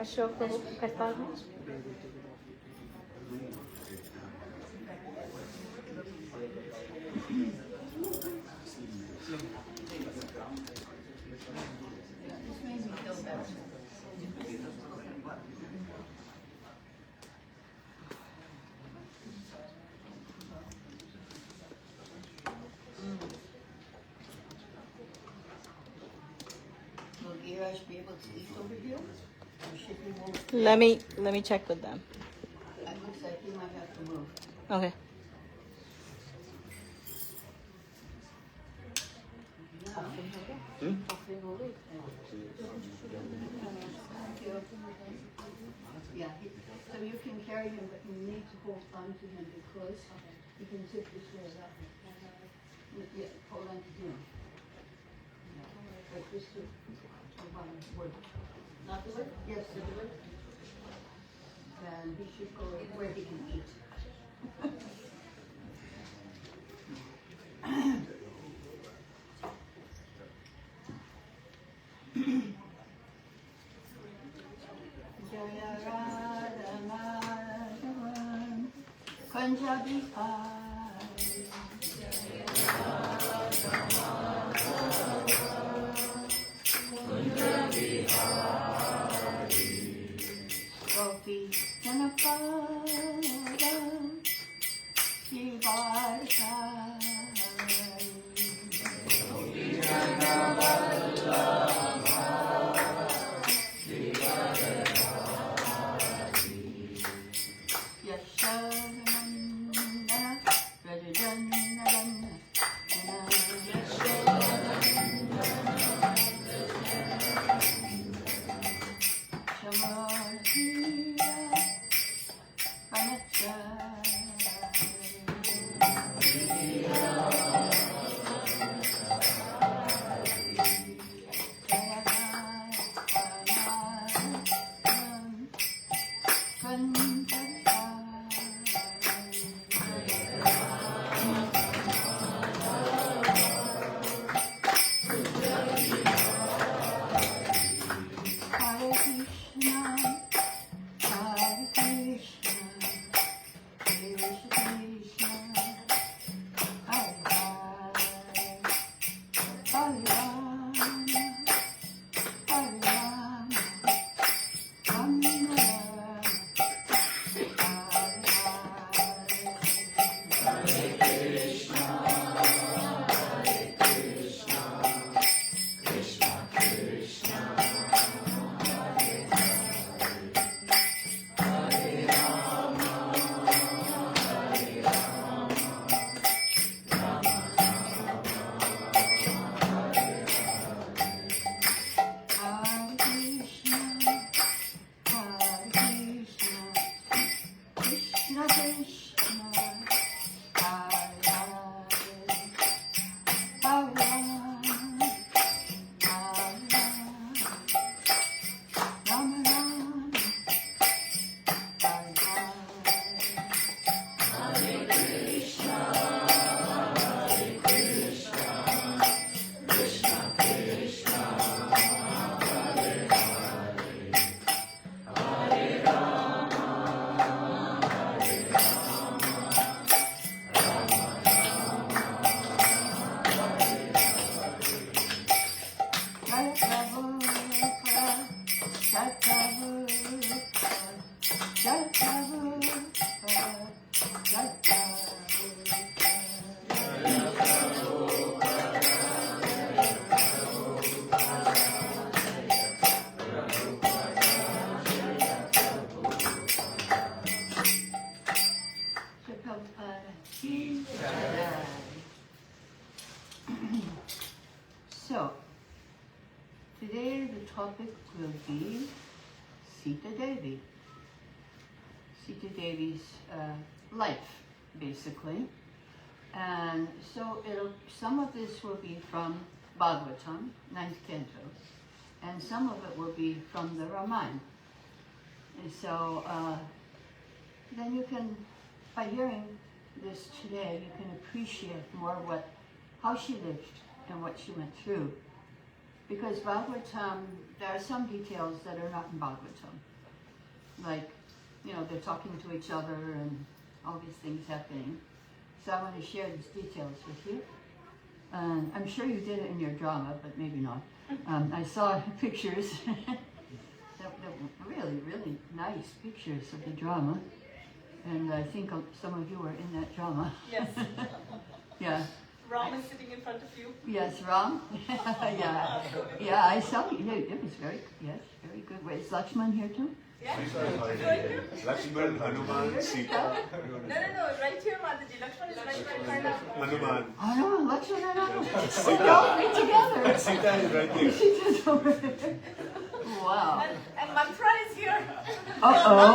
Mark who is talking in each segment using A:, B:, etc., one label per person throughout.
A: अशोक करता हूँ.
B: Will Giraj be able to eat over here? Or should we move?
A: Let me check with them.
B: It looks like you might have to move.
A: Okay.
B: Yeah, so you can carry him, but you need to hold on to him because he can tip this way up. Yeah, hold on to him. Like this too. Not the way? Yes, the way. And he should go where he can eat. Jaya Radha Madhavan Punjabi Hari Gopi Janapada So, today the topic will be Sita Devi. Sita Devi's life, basically. And so some of this will be from Bhagavatam, 9th canto, and some of it will be from the Ramayana. And so then you can, by hearing this today, you can appreciate more how she lived and what she went through. because Bhagavatam, there are some details that are not in Bhagavatam. Like, they're talking to each other and all these things happening. So I want to share these details with you. And I'm sure you did it in your drama, but maybe not. I saw pictures, really, really nice pictures of the drama. And I think some of you were in that drama.
A: Yes.
B: Yeah.
A: Ram is sitting in front of you.
B: Yes, Ram. Yeah. Yeah, I saw it. It was very good. Wait, is Lakshman here too?
A: Yeah.
C: Lakshman, Hanuman, Sita.
A: No, right here, Mataji. Lakshman is right in front of you.
C: Hanuman.
B: Hanuman, Lakshman, and Hanuman. We're all three together.
C: Sita is right there.
B: Sita's over there. Wow.
A: And Mantra is here.
B: Uh-oh.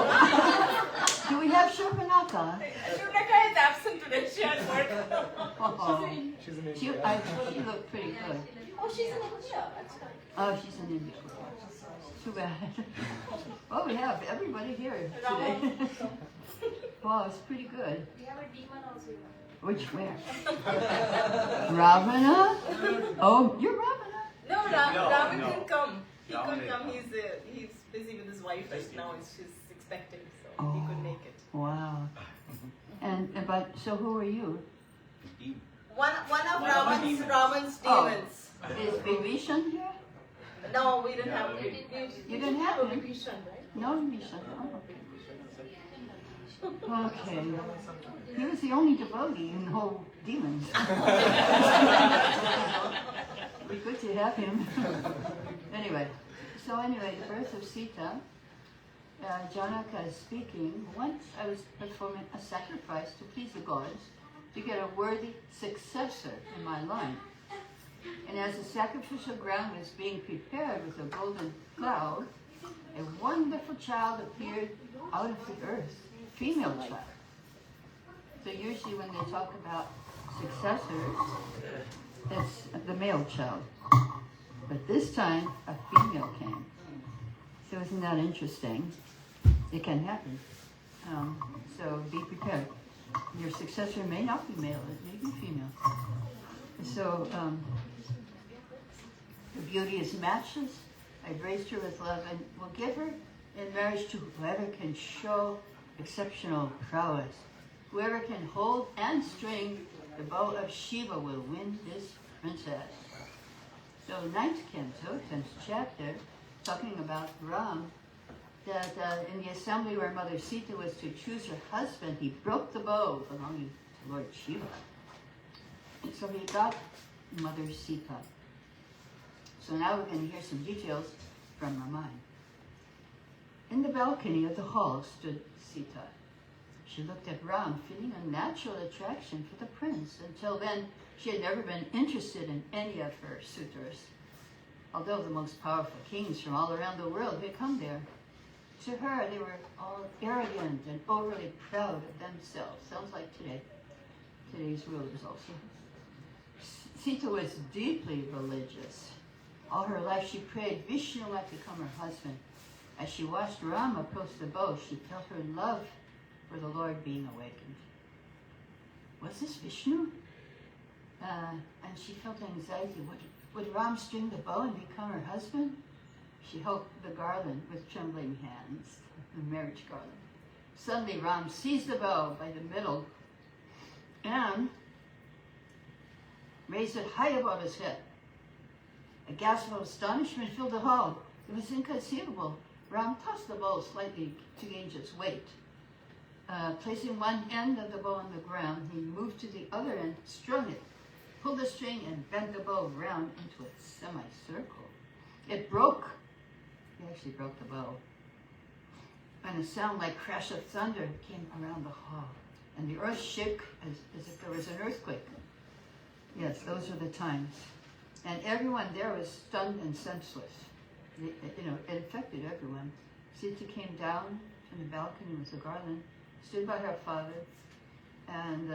B: Do we have Shurpanaka?
A: Shunaka is absent today. She had work.
B: Oh. She looked pretty good.
A: Oh, she's in India.
B: Oh, she's in India. Too bad. Well, we have everybody here today. Wow, it's pretty good.
A: We have a demon also.
B: Which, where? Ravana? Oh, you're Ravana?
A: No, Ravan can come. He could come. He's busy with his wife right now. She's expecting, so he could make it.
B: Wow. But so who are you?
A: One of Ravan's demons.
B: Is Vibhishan here?
A: No, we didn't have.
B: You didn't have him?
A: Vibhishan, right?
B: No Vibhishan. Oh, okay. He was the only devotee in the whole demons. It'd be good to have him. Anyway, the birth of Sita. Janaka is speaking. Once I was performing a sacrifice to please the gods to get a worthy successor in my line. And as the sacrificial ground was being prepared with a golden cloud, a wonderful child appeared out of the earth, female child. So usually when they talk about successors, it's the male child. But this time, a female came. So isn't that interesting? It can happen. So be prepared. Your successor may not be male, it may be female. So her beauty is matchless. I've raised her with love and will give her in marriage to whoever can show exceptional prowess. Whoever can hold and string the bow of Shiva will win this princess. So 9th canto, 10th chapter, talking about Ram, that in the assembly where Mother Sita was to choose her husband, he broke the bow belonging to Lord Shiva. And so he got Mother Sita. So now we're going to hear some details from Ramayana. In the balcony of the hall stood Sita. She looked at Ram, feeling a natural attraction for the prince. Until then, she had never been interested in any of her suitors, although the most powerful kings from all around the world had come there. To her, they were all arrogant and overly proud of themselves. Sounds like today's rulers also. Sita was deeply religious. All her life she prayed Vishnu might become her husband. As she watched Ram approach the bow, she felt her love for the Lord being awakened. Was this Vishnu? And she felt anxiety. Would Ram string the bow and become her husband? She held the garland with trembling hands, the marriage garland. Suddenly Ram seized the bow by the middle and raised it high above his head. A gasp of astonishment filled the hall. It was inconceivable. Ram tossed the bow slightly to gauge its weight. Placing one end of the bow on the ground, he moved to the other end, strung it, pulled the string, and bent the bow round into a semicircle. It broke. He actually broke the bow. And a sound like crash of thunder came around the hall. And the earth shook as if there was an earthquake. Yes, those were the times. And everyone there was stunned and senseless. It affected everyone. Sita came down from the balcony with the garland, stood by her father, and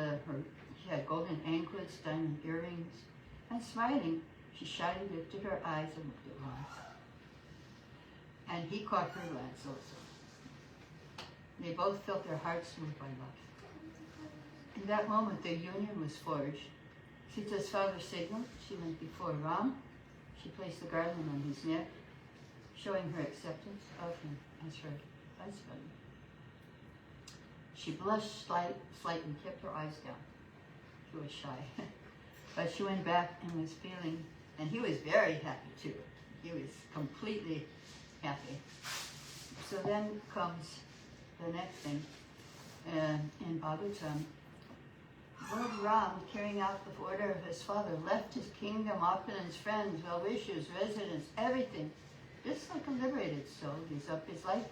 B: she had golden anklets, diamond earrings, and smiling, she shyly lifted her eyes and looked at Ram. And he caught her glance also. They both felt their hearts moved by love. In that moment, their union was forged. Sita's father signaled. She went before Ram, She placed the garland on his neck, showing her acceptance of him as her husband. She blushed slightly, kept her eyes down. She was shy. But she went back and was feeling, and he was very happy too. He was completely happy. So then comes the next thing. In Bhagavatam, Lord Ram, carrying out the order of his father, left his kingdom, opulence, friends, well-wishers, residents, everything, just like a liberated soul. Gives up his life,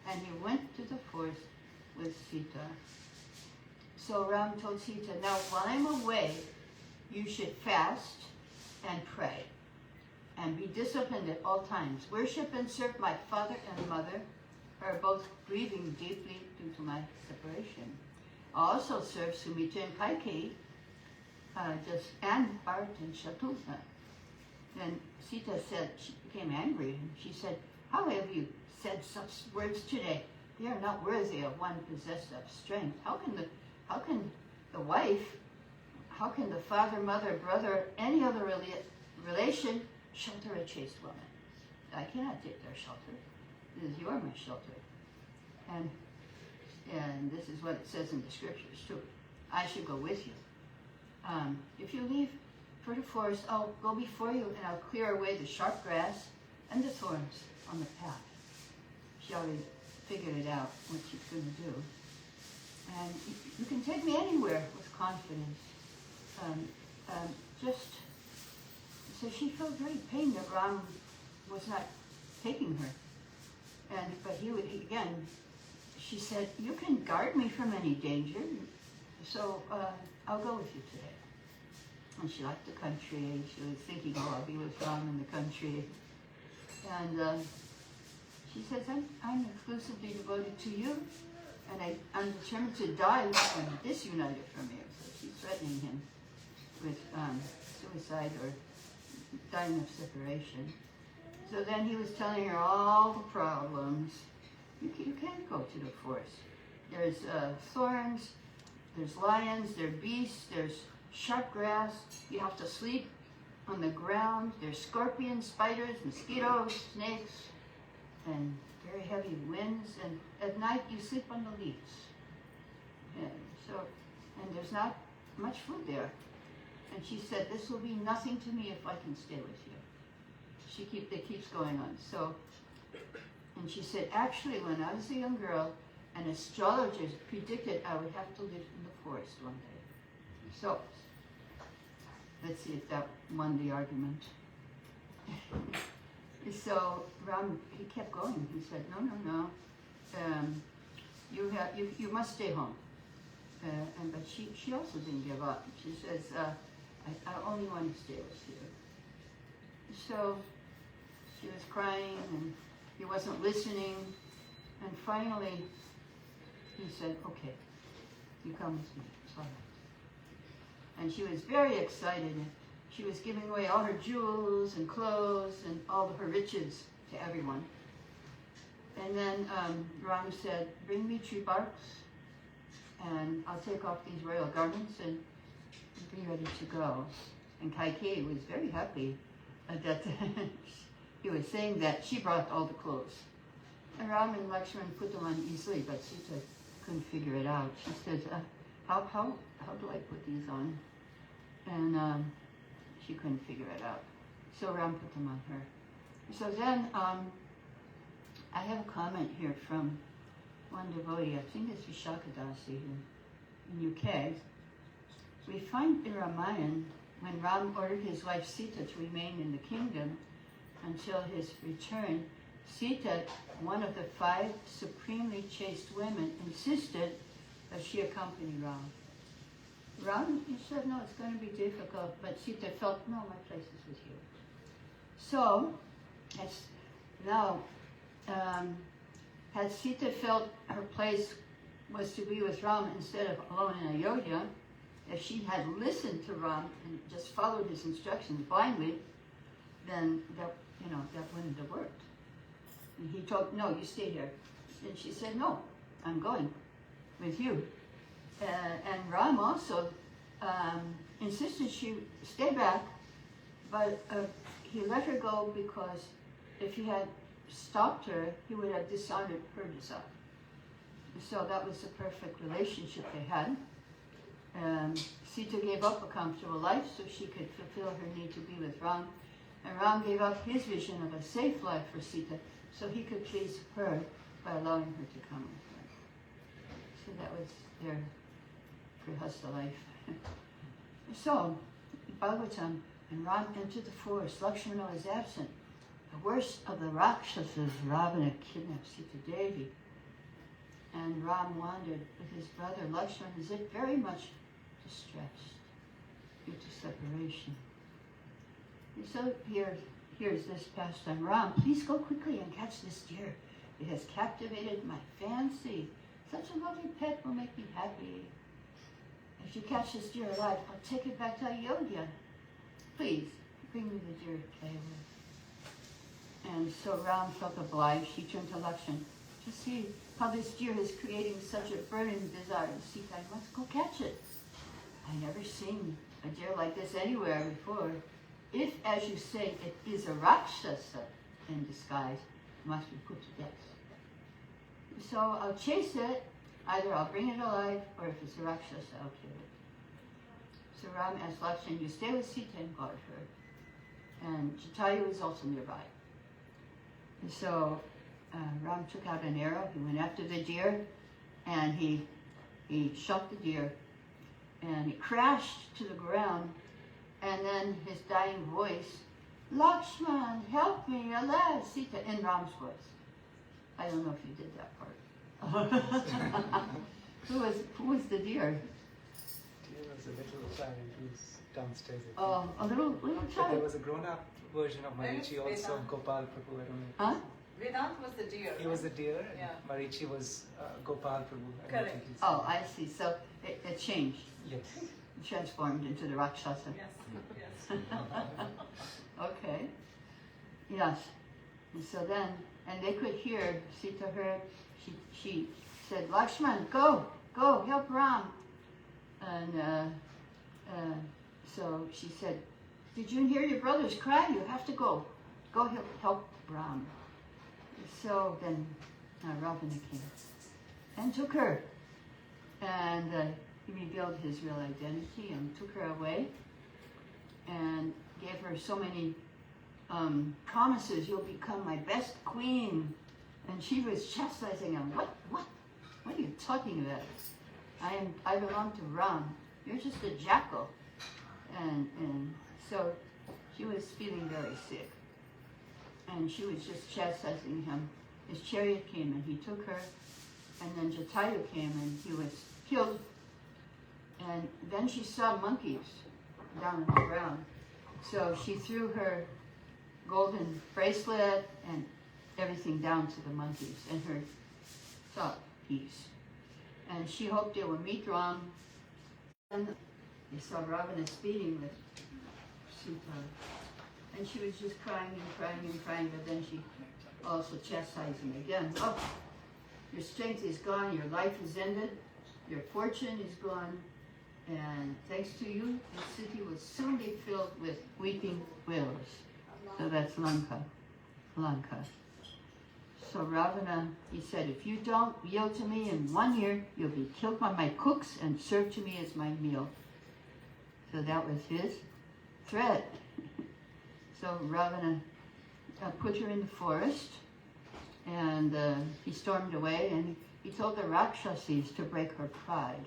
B: and he went to the forest with Sita. So Ram told Sita, now while I'm away, you should fast and pray, and be disciplined at all times. Worship and serve my father and mother, who are both grieving deeply due to my separation. I also serve Sumitra and Kaikeyi, and Bharat and Shatrughna. Then Sita said, she became angry, and she said, how have you said such words today? They are not worthy of one possessed of strength. How can the wife, how can the father, mother, brother, any other relation shelter a chaste woman? I cannot take their shelter. You are my shelter. And this is what it says in the scriptures too. I should go with you. If you leave for the forest, I'll go before you and I'll clear away the sharp grass and the thorns on the path. She already figured it out, what she's going to do. And you can take me anywhere with confidence. So she felt very pained that Ram was not taking her. But he again, she said, you can guard me from any danger, so I'll go with you today. And she liked the country. She was thinking, oh, I'll be with Ram in the country. And she says, I'm exclusively devoted to you, and I'm determined to die if I'm disunited from you. So she's threatening him with suicide or dying of separation. So then he was telling her all the problems. You can't go to the forest. There's thorns, there's lions, there's beasts, there's sharp grass. You have to sleep on the ground. There's scorpions, spiders, mosquitoes, snakes, and very heavy winds. And at night you sleep on the leaves. And there's not much food there. And she said, this will be nothing to me if I can stay with you. It keeps going on. So, and she said, actually, when I was a young girl, an astrologer predicted I would have to live in the forest one day. So, let's see if that won the argument. So Ram, he kept going. He said, no. You must stay home. But she also didn't give up. She says, I only want to stay with you. So she was crying, and he wasn't listening. And finally, he said, okay, you come with me. It's all right. And she was very excited. She was giving away all her jewels and clothes and all of her riches to everyone. And then Ram said, bring me tree barks, and I'll take off these royal garments and be ready to go. And Kaikeyi was very happy that he was saying that she brought all the clothes. And Ram and Lakshman put them on easily, but Sita couldn't figure it out. She says, how do I put these on? And she couldn't figure it out. So Ram put them on her. So then I have a comment here from one devotee, I think it's Vishakadasi in UK. We find in Ramayana, when Ram ordered his wife Sita to remain in the kingdom until his return, Sita, one of the 5 supremely chaste women, insisted that she accompany Ram. Ram, he said, no, it's going to be difficult, but Sita felt, no, my place is with you. So, had Sita felt her place was to be with Ram instead of alone in Ayodhya, if she had listened to Ram and just followed his instructions blindly, then that wouldn't have worked. And he told, no, you stay here. And she said, no, I'm going with you. And Ram also insisted she stay back, but he let her go because if he had stopped her, he would have dishonored her desire. So that was the perfect relationship they had. Sita gave up a comfortable life so she could fulfill her need to be with Ram. And Ram gave up his vision of a safe life for Sita so he could please her by allowing her to come with him. So that was their grihastha life. So, Bhagavatam, and Ram entered the forest. Lakshmana was absent. The worst of the Rakshasas, Ravana, kidnapped Sita Devi. And Ram wandered with his brother Lakshmana as if very much distressed due to separation. And so here's this pastime. Ram, please go quickly and catch this deer. It has captivated my fancy. Such a lovely pet will make me happy. If you catch this deer alive, I'll take it back to Ayodhya. Please, bring me the deer to play with. And so Ram felt obliged. He turned to Lakshmana to see how this deer is creating such a burning desire to Sita. I must go catch it. I never seen a deer like this anywhere before. If, as you say, it is a Rakshasa in disguise, it must be put to death. So I'll chase it. Either I'll bring it alive, or if it's a Rakshasa, I'll kill it. So Ram asked Lakshmana, you stay with Sita and guard her. And Jatayu is also nearby. And so Ram took out an arrow. He went after the deer, and he shot the deer. And he crashed to the ground, and then his dying voice, Lakshman, help me, alas, Sita, in Ram's voice. I don't know if you did that part. Who was the deer?
D: Deer was a little child who's downstairs.
B: Oh, a little
D: But there
B: child.
D: was a grown-up version of Marichi also, Gopal Prabhu. I don't know.
B: Huh?
A: Vedant was the deer.
D: He was the deer,
A: Yeah.
D: and Marichi was Gopal Prabhu. I don't
A: Correct.
D: think he's-
B: Oh, I see. So it changed,
D: Yes.
B: it transformed into the Rakshasa.
A: Yes, yes.
B: Okay. Yes. And so then, and they could hear, Sita heard, she said, Lakshman, go, help Ram. And so she said, did you hear your brothers cry? You have to go. Go help Ram. So then Ravana came and took her. And he revealed his real identity and took her away and gave her so many promises. You'll become my best queen. And she was chastising him. What are you talking about? I belong to Ram. You're just a jackal. And so she was feeling very sick. And she was just chastising him. His chariot came and he took her. And then Jatayu came and he was killed. And then she saw monkeys down on the ground. So she threw her golden bracelet and everything down to the monkeys and her thought piece. And she hoped they would meet Ram. And they saw Ravana speeding with Sita. And she was just crying and crying and crying, but then she also chastised him again. Oh, your strength is gone, your life is ended, your fortune is gone, and thanks to you, the city will soon be filled with weeping widows. So that's Lanka. So Ravana, he said, if you don't yield to me in 1 year, you'll be killed by my cooks and served to me as my meal. So that was his threat. So Ravana put her in the forest, and he stormed away, and he told the Rakshasis to break her pride.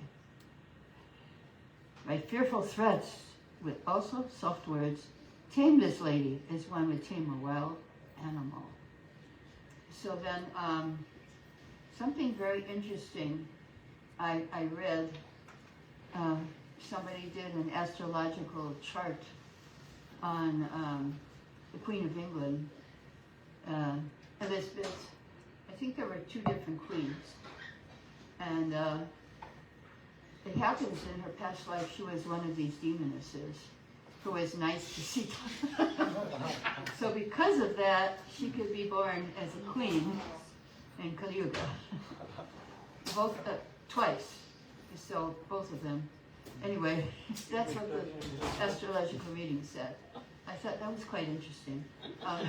B: By fearful threats, with also soft words, tame this lady as one would tame a wild animal. So then, something very interesting I read, somebody did an astrological chart on the Queen of England, Elizabeth. I think there were 2 different queens. And it happens in her past life she was one of these demonesses who was nice to Sita. So because of that, she could be born as a queen in Kali Yuga. Both, twice. So both of them. Anyway, that's what the astrological reading said. I thought that was quite interesting. Yeah,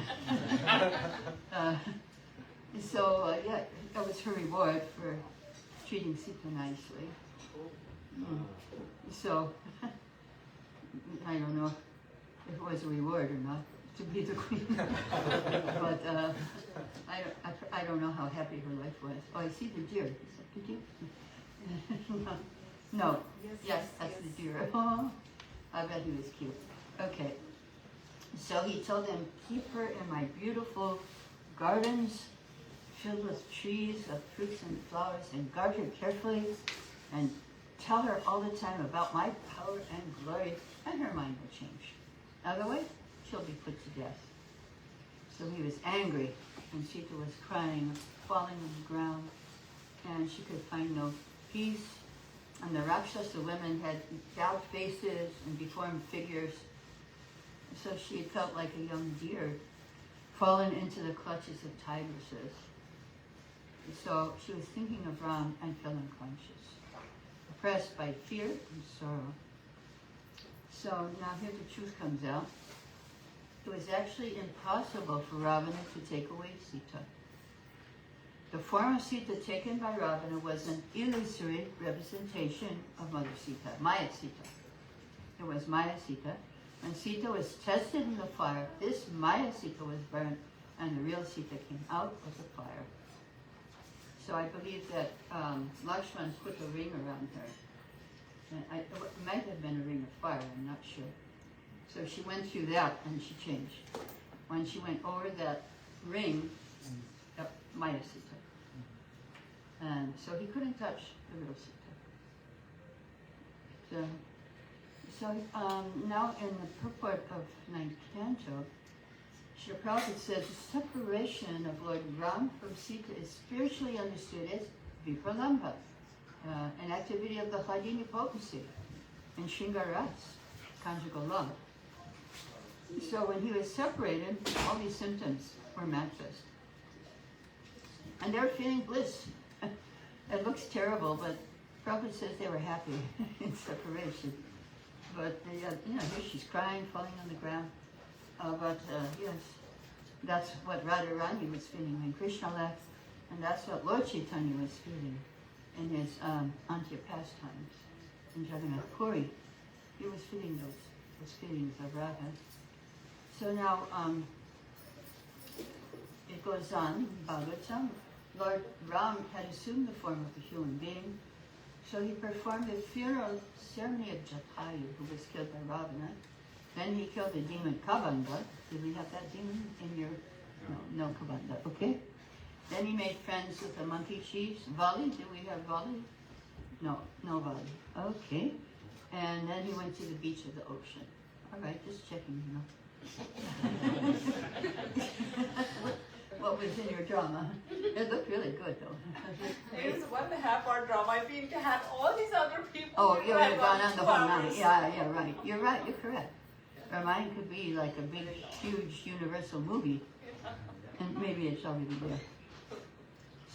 B: that was her reward for treating Sita nicely. So, I don't know if it was a reward or not to be the queen. But I don't know how happy her life was. Oh, I see the deer. Is that the deer? No. Yes, that's the deer. Oh, I bet he was cute. Okay. So he told them, keep her in my beautiful gardens filled with trees of fruits and flowers, and guard her carefully, and tell her all the time about my power and glory, and her mind will change. Otherwise, she'll be put to death. So he was angry, and Sita was crying, falling on the ground, and she could find no peace. And the Rakshasa women had bowed faces and deformed figures. So she felt like a young deer fallen into the clutches of tigresses. So she was thinking of Ram and fell unconscious, oppressed by fear and sorrow. So now here the truth comes out. It was actually impossible for Ravana to take away Sita. The form of Sita taken by Ravana was an illusory representation of Mother Sita, Maya Sita. It was Maya Sita. When Sita was tested in the fire, this Maya Sita was burnt, and the real Sita came out of the fire. So I believe that Lakshman put a ring around her. And it might have been a ring of fire, I'm not sure. So she went through that and she changed. When she went over that ring, Maya Sita. And so he couldn't touch the real Sita. So now in the purport of 9th canto, Srila Prabhupada says the separation of Lord Ram from Sita is spiritually understood as vipralambha, an activity of the Hladini potency in Shringaras, conjugal love. So when he was separated, all these symptoms were manifest. And they're feeling bliss. It looks terrible, but Prabhupada says they were happy in separation. But here she's crying, falling on the ground. Yes, that's what Radharani was feeling when Krishna left, and that's what Lord Chaitanya was feeling in his Antya pastimes in Jagannath Puri. He was feeling those feelings of Radha. So now it goes on, Bhagavatam. Lord Ram had assumed the form of a human being, so he performed the funeral ceremony of Jatayu, who was killed by Ravana. Then he killed the demon Kavanda. Did we have that demon in your... No Kavanda, okay. Then he made friends with the monkey chiefs. Vali, did we have Vali? No Vali, okay. And then he went to the beach of the ocean. All right, just checking, What was in your drama? It looked really good, though.
A: It was 1.5 hour drama. I mean, to have all these other people.
B: Oh, you would have gone on the whole night. Yeah, right. You're right, you're correct. Mine could be like a big, huge universal movie. And maybe it's already there.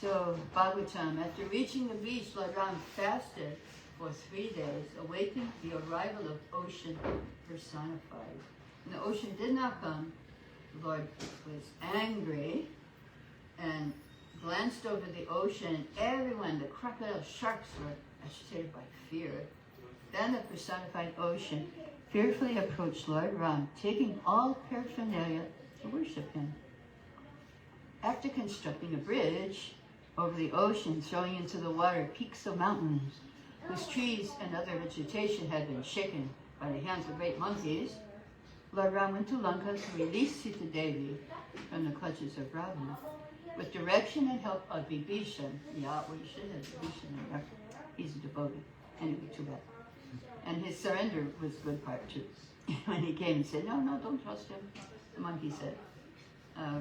B: So, Bhagavatam, after reaching the beach, Lord Ram fasted for 3 days, awaiting the arrival of ocean personified. When the ocean did not come, the Lord was angry and glanced over the ocean, and everyone, the crocodile sharks, were agitated by fear. Then the personified ocean fearfully approached Lord Ram, taking all paraphernalia to worship him. After constructing a bridge over the ocean, throwing into the water peaks of mountains, whose trees and other vegetation had been shaken by the hands of great monkeys, Lord Ram went to Lanka to release Sita Devi from the clutches of Ravana, with direction and help of Vibhishan. Yeah, we should have Vibhishan in there. He's a devotee. Anyway, too bad. And his surrender was a good part too. When he came and said, no, don't trust him, the monkey said.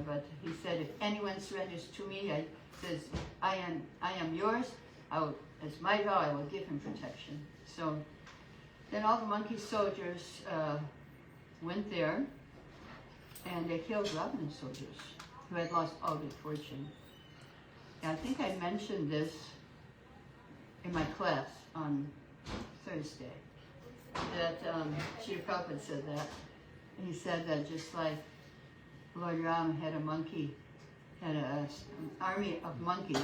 B: But he said, if anyone surrenders to me, says, I am yours, as my vow, I will give him protection. So then all the monkey soldiers went there, and they killed Ravana's soldiers, who had lost all their fortune. And I think I mentioned this in my class on Thursday, that Srila Prabhupada said that he said that just like Lord Ram had a monkey, had an army of monkeys,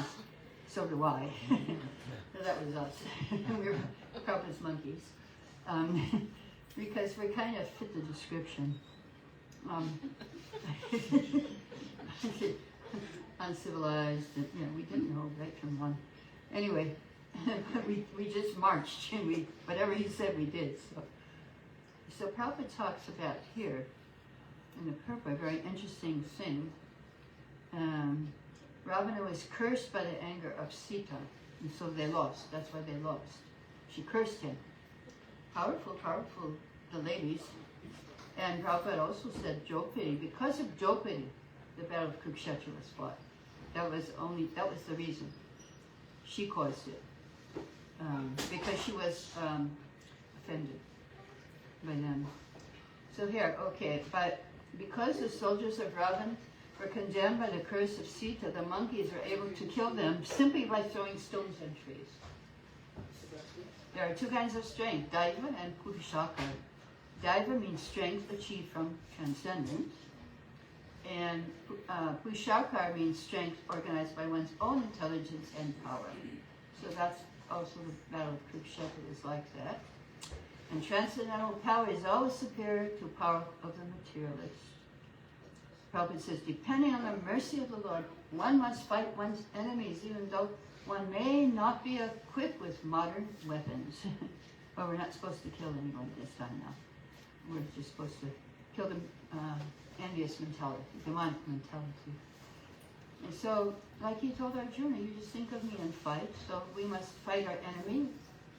B: so do I. So that was us. We were Prabhupada's monkeys. Because we kind of fit the description. Uncivilized, and, we didn't know right from wrong. Anyway, we just marched, and whatever he said we did. So Prabhupada talks about here in the purport, a very interesting thing. Ravana was cursed by the anger of Sita, and so they lost. That's why they lost. She cursed him. Powerful, the ladies. And Prabhupada also said Jopati. Because of Jopati, the battle of Kurukshetra was fought. That was the reason. She caused it. Because she was offended by them. So here, okay, but because the soldiers of Ravan were condemned by the curse of Sita, the monkeys were able to kill them simply by throwing stones at trees. There are two kinds of strength, Daiva and Purushaka. Daiva means strength achieved from transcendence, and Purushaka means strength organized by one's own intelligence and power. So that's also the battle of Kurukshetra is like that. And transcendental power is always superior to power of the materialist. Prabhupada says, depending on the mercy of the Lord, one must fight one's enemies, even though one may not be equipped with modern weapons. Well, we're not supposed to kill anyone this time now. We're just supposed to kill the envious mentality, demonic mentality. And so, like he told Arjuna, you just think of me and fight. So we must fight our enemy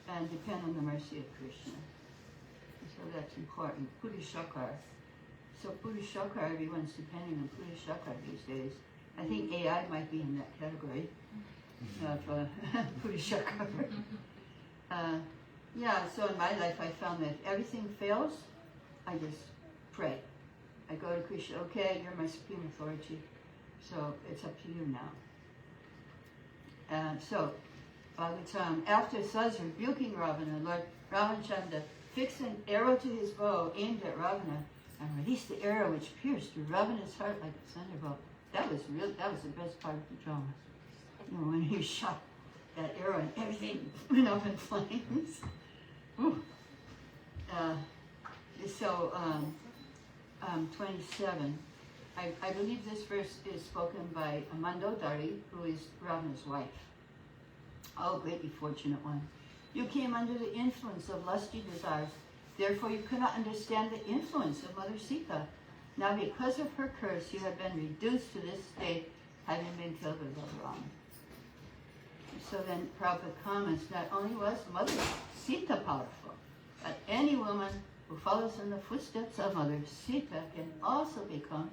B: and depend on the mercy of Krishna. So that's important. Purushakar. So Purushakar, everyone's depending on Purushakar these days. I think AI might be in that category of Purushakar. So in my life I found that if everything fails, I just pray. I go to Krishna, okay, you're my supreme authority, so it's up to you now. So, Bhagavatam, after thus rebuking Ravana, Lord Ramachandra fixed an arrow to his bow aimed at Ravana and released the arrow which pierced through Ravana's heart like a thunderbolt. That was the best part of the drama. When he shot that arrow and everything went up in flames. 27. I believe this verse is spoken by Mandodari, who is Ravana's wife. Oh, greatly fortunate one. You came under the influence of lusty desires. Therefore, you could not understand the influence of Mother Sita. Now, because of her curse, you have been reduced to this state, having been killed by Lord Rama. So then Prabhupada comments, not only was Mother Sita powerful, but any woman who follows in the footsteps of Mother Sita can also become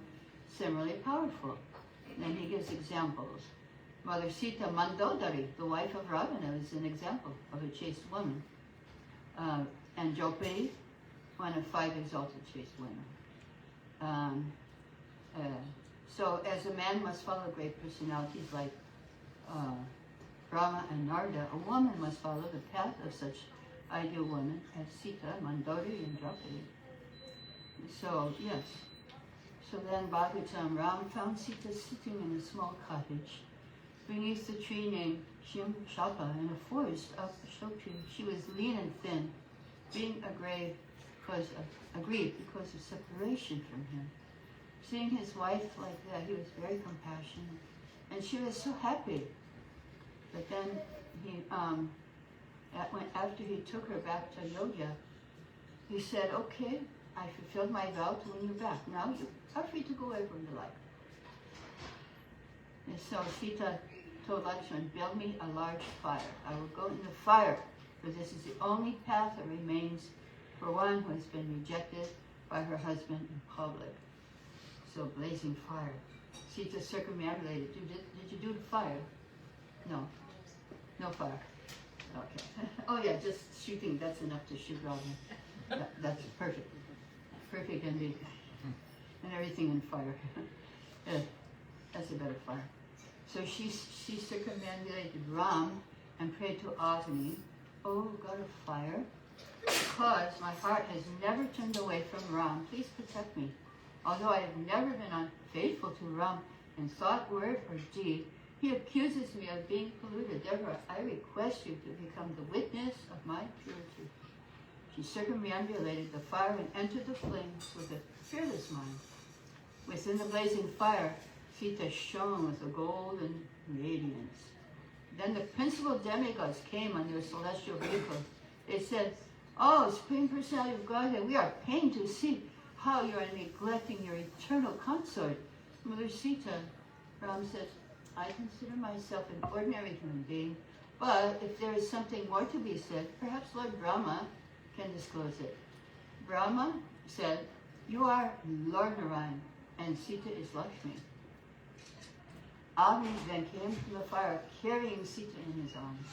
B: similarly powerful. And then he gives examples. Mother Sita Mandodari, the wife of Ravana, is an example of a chaste woman. And Jopati, one of 5 exalted chaste women. So as a man must follow great personalities like Rama and Narada, a woman must follow the path of such ideal women as Sita, Mandodari, and Jopati. So, yes. So then Bhagavatam, Ram found Sita sitting in a small cottage beneath the tree named Shimshapa in a forest of Ashok tree. She was lean and thin, being aggrieved because of separation from him. Seeing his wife like that, he was very compassionate, and she was so happy. But then he, after he took her back to Ayodhya, he said, "Okay, I fulfilled my vow to win you back. Now you are free to go wherever you like." And so Sita told Lakshman, "Build me a large fire. I will go in the fire, for this is the only path that remains for one who has been rejected by her husband in public." So blazing fire. Sita circumambulated. Did you do the fire? No. No fire. Okay. Oh yeah, just shooting, that's enough to shoot Ravana. That's perfect. Perfect indeed. And everything in fire. That's a better fire. So she circumambulated Ram and prayed to Agni, "O God of fire, because my heart has never turned away from Ram, please protect me. Although I have never been unfaithful to Ram in thought, word, or deed, he accuses me of being polluted. Therefore, I request you to become the witness of my purity. She circumambulated the fire and entered the flames with a fearless mind. Within the blazing fire, Sita shone with a golden radiance. Then the principal demigods came on their celestial vehicle. They said, "Oh, Supreme Personality of Godhead, we are pained to see how you are neglecting your eternal consort, Mother Sita." Ram said, "I consider myself an ordinary human being, but if there is something more to be said, perhaps Lord Brahma can disclose it." Brahma said, "You are Lord Narayana, and Sita is Lakshmi." Agni then came from the fire, carrying Sita in his arms.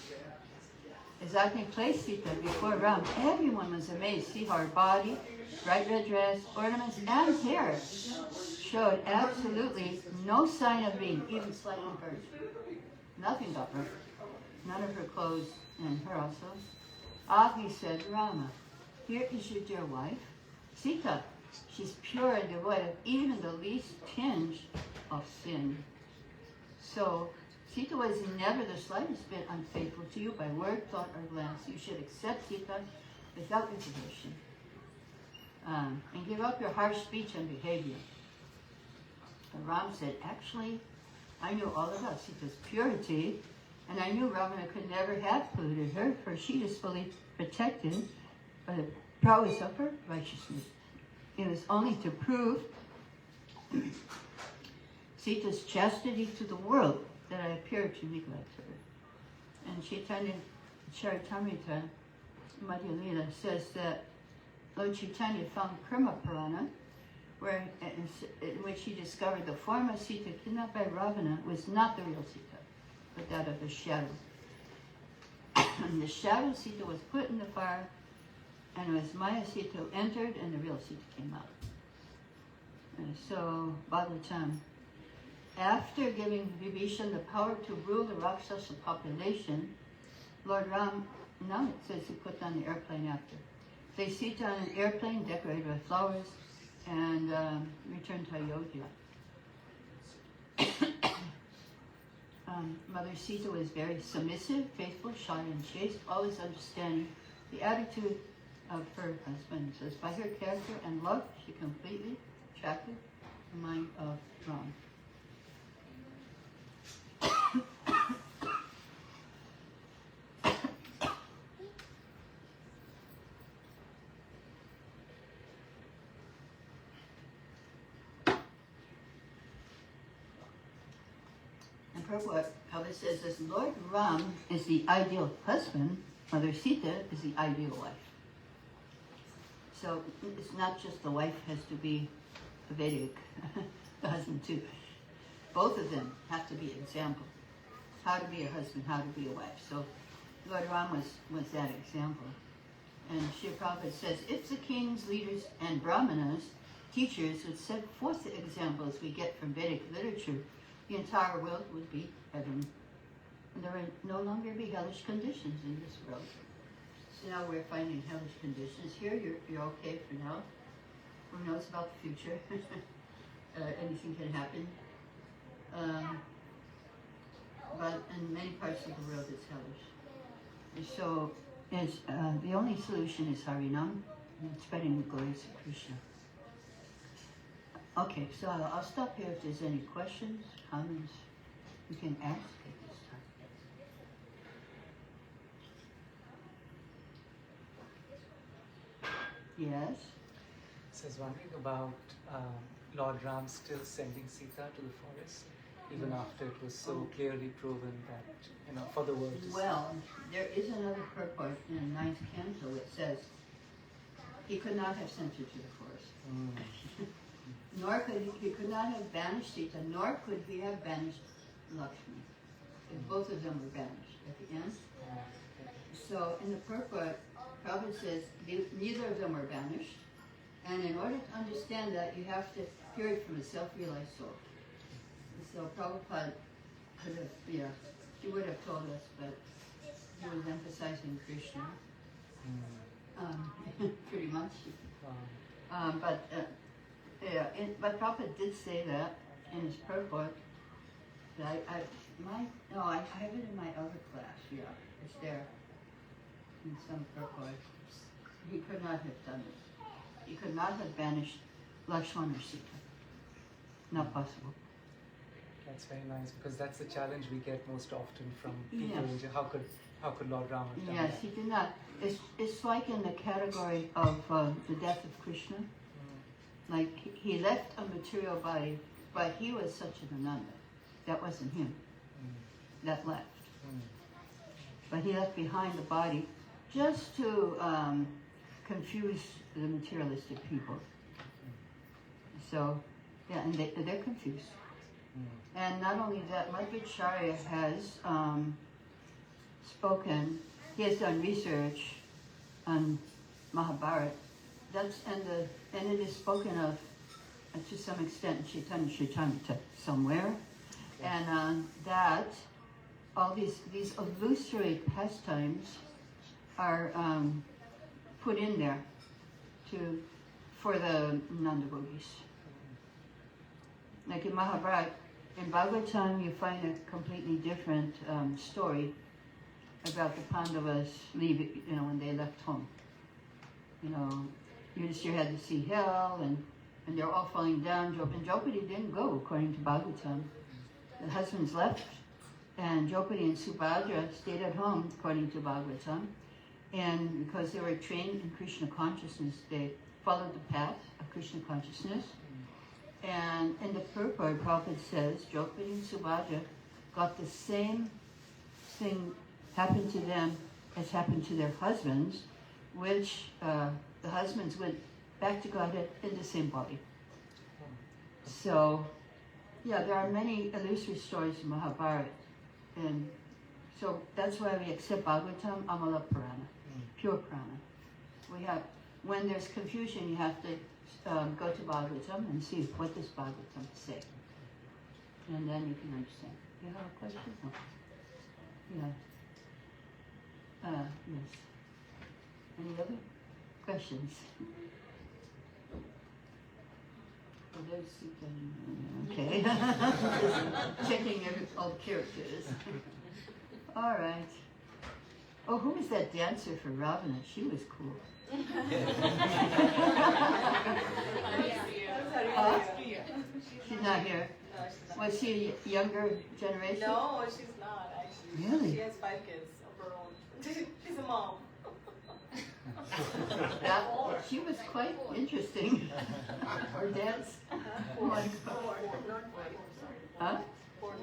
B: As Agni placed Sita before Ram, everyone was amazed. See how her body, bright red dress, ornaments, and hair showed absolutely no sign of being even slightly hurt. Nothing got hurt. None of her clothes, and her also. Agni said, "Rama, here is your dear wife, Sita. She's pure and devoid of even the least tinge of sin." So, Sita was never the slightest bit unfaithful to you by word, thought, or glance. You should accept Sita without reservation. And give up your harsh speech and behavior. And Ram said, "Actually, I knew all about Sita's purity, and I knew Ravana could never have polluted her, for she is fully protected by the prowess of her righteousness. It was only to prove Sita's chastity to the world that I appeared to neglect her." And Chaitanya Charitamrita Madhya Lila says that Lord Chaitanya found Karma Purana, in which he discovered the form of Sita kidnapped by Ravana was not the real Sita, but that of the shadow. And the shadow Sita was put in the fire, and it was Maya Sita who entered, and the real Sita came out. And so, Bhagavatam, after giving Vibhishan the power to rule the Rakshasa population, Lord Ram, now it says he put on the airplane after. They Sita on an airplane decorated with flowers and returned to Ayodhya. Mother Sita was very submissive, faithful, shy, and chaste, always understanding the attitude of her husband. It says, by her character and love, she completely attracted the mind of Ram. Prabhupada says this, Lord Ram is the ideal husband, Mother Sita is the ideal wife. So it's not just the wife has to be a Vedic, the husband too. Both of them have to be example. How to be a husband, how to be a wife. So Lord Ram was that example. And Srila Prabhupada says, if the kings, leaders, and brahmanas, teachers, would set forth the examples we get from Vedic literature, the entire world would be heaven. And there would no longer be hellish conditions in this world. So now we're finding hellish conditions. Here you're okay for now. Who knows about the future? Anything can happen. But in many parts of the world it's hellish. And so the only solution is Harinam and spreading the glories of Krishna. Okay, so I'll stop here if there's any questions, comments, you can ask at this time. Yes?
D: So I was wondering about Lord Ram still sending Sita to the forest, even after it was so clearly proven that, for the world to see.
B: Well, there is another purport in the 9th canto which says, he could not have sent her to the forest. Nor he could not have banished Sita, nor could he have banished Lakshmi. If both of them were banished at the end. So in the purport, Prabhupada says neither of them were banished. And in order to understand that, you have to hear it from a self-realized soul. And so Prabhupada could have, he would have told us, but he was emphasizing Krishna. Pretty much.
D: Wow.
B: But Prabhupada did say that in his purport. That I have it in my other class. Yeah, it's there in some purport. He could not have done it. He could not have banished Lakshmana or Sita. Not possible.
D: That's very nice because that's the challenge we get most often from people.
B: Yes.
D: How could Lord Rama have done
B: Yes,
D: that?
B: he did not. It's like in the category of the death of Krishna. Like he left a material body, but he was such an ananda. That wasn't him. That left. But he left behind the body just to confuse the materialistic people. So, yeah, and they're confused. And not only that, Madhvacharya has spoken, he has done research on Mahabharata. And it is spoken of to some extent in Chaitanya Charitamrita somewhere. And that all these illusory pastimes are put in there for the non-devotees. Like in Mahabharata, in Bhagavatam you find a completely different story about the Pandavas leaving, when they left home. Yudhishthira had to see hell, and they're all falling down. And Draupadi didn't go, according to Bhagavatam. The husbands left, and Draupadi and Subhadra stayed at home, according to Bhagavatam. And because they were trained in Krishna consciousness, they followed the path of Krishna consciousness. And in the purport, Prabhupada says, Draupadi and Subhadra got the same thing happened to them as happened to their husbands, which the husbands went back to Godhead in the same body. So, yeah, there are many illusory stories in Mahabharata. And so that's why we accept Bhagavatam, Amala Purana, pure Purana. When there's confusion, you have to go to Bhagavatam and see what does Bhagavatam say. And then you can understand. You have a question? No. Yeah. Yes. Any other questions? Oh, there's Sita. Okay. Just checking all the characters. All right. Oh, who was that dancer for Ravana? She was cool. She's not here.
A: No, she's not.
B: Was she a younger generation?
A: No, she's not actually.
B: Really?
A: She has 5 kids of her own. She's a mom.
B: She was quite interesting. Her dance.
A: Four,
B: My
A: not
B: God.
A: 5.
B: Huh?
A: 4 kids.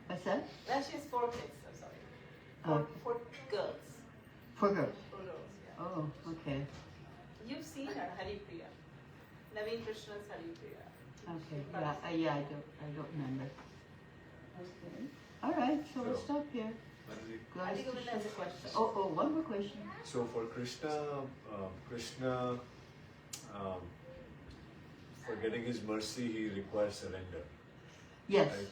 B: What's that?
A: Now she has 4 kids. I'm sorry. Four girls.
B: 4 girls.
A: 4 girls. Yeah.
B: Oh, okay.
A: You've seen her, Haripriya. Naveen Krishna's Haripriya.
B: Okay. Yeah, I don't remember. Okay. All right, so we'll stop here.
A: I think Govinda has a question.
B: Oh, one more question.
C: So for Krishna, for getting his mercy, he requires surrender.
B: Yes.
C: Right?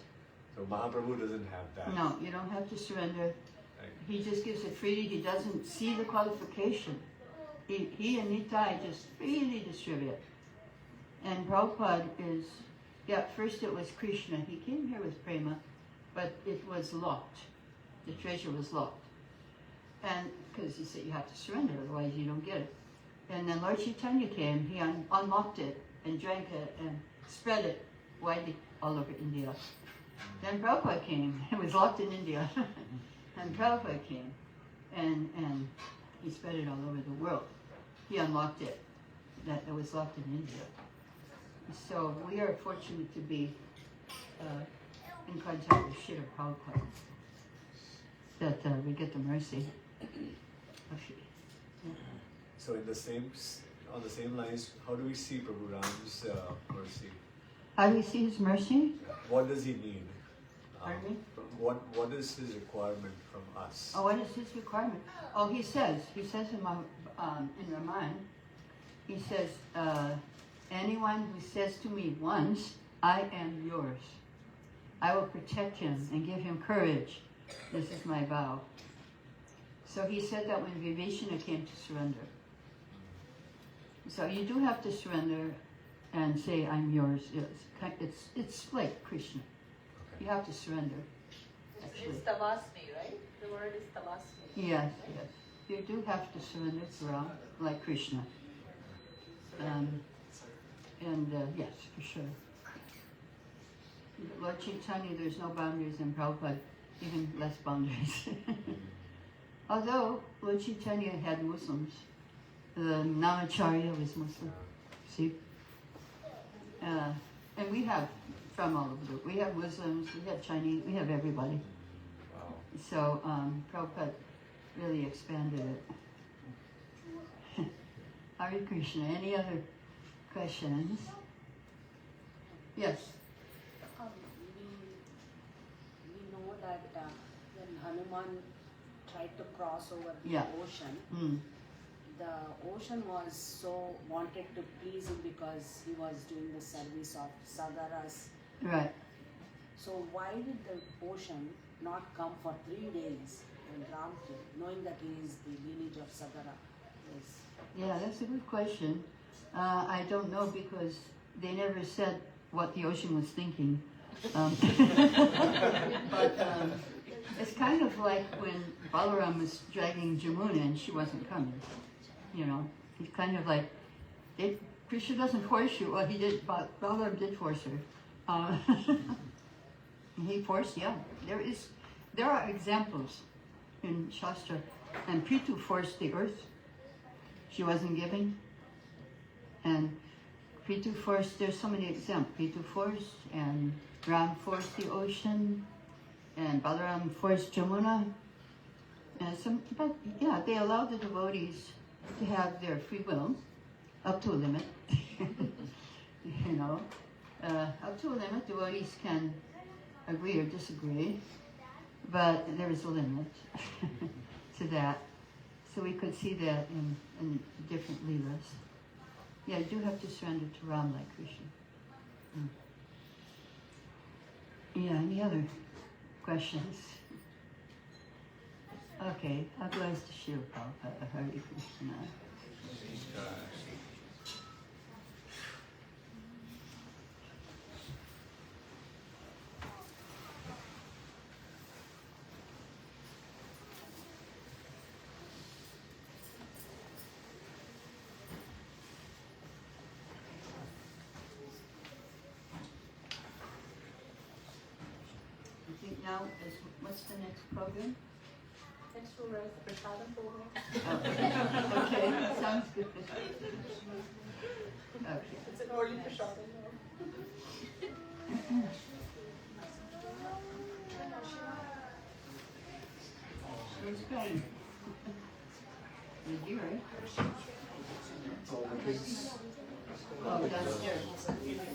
C: So Mahaprabhu doesn't have that.
B: No, you don't have to surrender.
C: Right.
B: He just gives it freely. He doesn't see the qualification. He and Nitai just freely distribute. And Prabhupada is, first it was Krishna. He came here with prema, but it was locked. The treasure was locked. And because he said you have to surrender, otherwise you don't get it. And then Lord Chaitanya came, he unlocked it and drank it and spread it widely all over India. Then Prabhupada came, it was locked in India. And Prabhupada came and he spread it all over the world. He unlocked it, that it was locked in India. So we are fortunate to be in contact with Srila Prabhupada, that we get the mercy of Sri.
C: So on the same lines, how do we see Prabhu Ram's mercy?
B: How do we see his mercy?
C: What does he need?
B: Pardon me?
C: What is his requirement from us?
B: Oh, what is his requirement? Oh, he says in my in Ramayana, he says, anyone who says to me once, I am yours, I will protect him and give him courage. This is my vow. So he said that when Vivishana came to surrender. So you do have to surrender and say, I'm yours. It's like Krishna. You have to surrender.
A: It's tavasni, right? The word is tavasni.
B: Yes, yes. You do have to surrender to Ram, like Krishna. Yes, for sure. Lord Chaitanya, there's no boundaries, and Prabhupada, even less boundaries. Although Lord Chaitanya had Muslims, the Namacharya was Muslim. See? And we have from all over we have Muslims, we have Chinese, we have everybody.
C: Wow.
B: So Prabhupada really expanded it. Hare Krishna. Any other questions? Yes.
E: We know that when Hanuman tried to cross over the ocean, the ocean was so wanted to please him because he was doing the service of Sagaras.
B: Right.
E: So why did the ocean not come for 3 days when Ram came, knowing that he is the lineage of Sagara? Yes.
B: Yeah, that's a good question. I don't know because they never said what the ocean was thinking. But it's kind of like when Balaram was dragging Jamuna and she wasn't coming. You know, he's kind of like, Krishna doesn't force you. Well, he did, but Balaram did force her. He forced, yeah. There are examples in Shastra. And Prithu forced the earth. She wasn't giving. And Prithu forced, there's so many examples. Prithu forced, and Ram forced the ocean, and Balaram forced Jamuna. And but yeah, they allowed the devotees to have their free will up to a limit. You know, up to a limit, devotees can agree or disagree, but there is a limit to that. So we could see that in different leelas. Yeah, you do have to surrender to Ram like Krishna. Yeah, any other questions? Okay, God bless the Shri Prabhupada. Hare Krishna. I think now what's the next program?
A: Next program is the Prasadam program.
B: Oh, okay, sounds good. Okay.
A: It's an early Prasadam now.
B: Where's Patty? Is you right?
C: All the kids.
B: Oh, downstairs.
C: All the kids.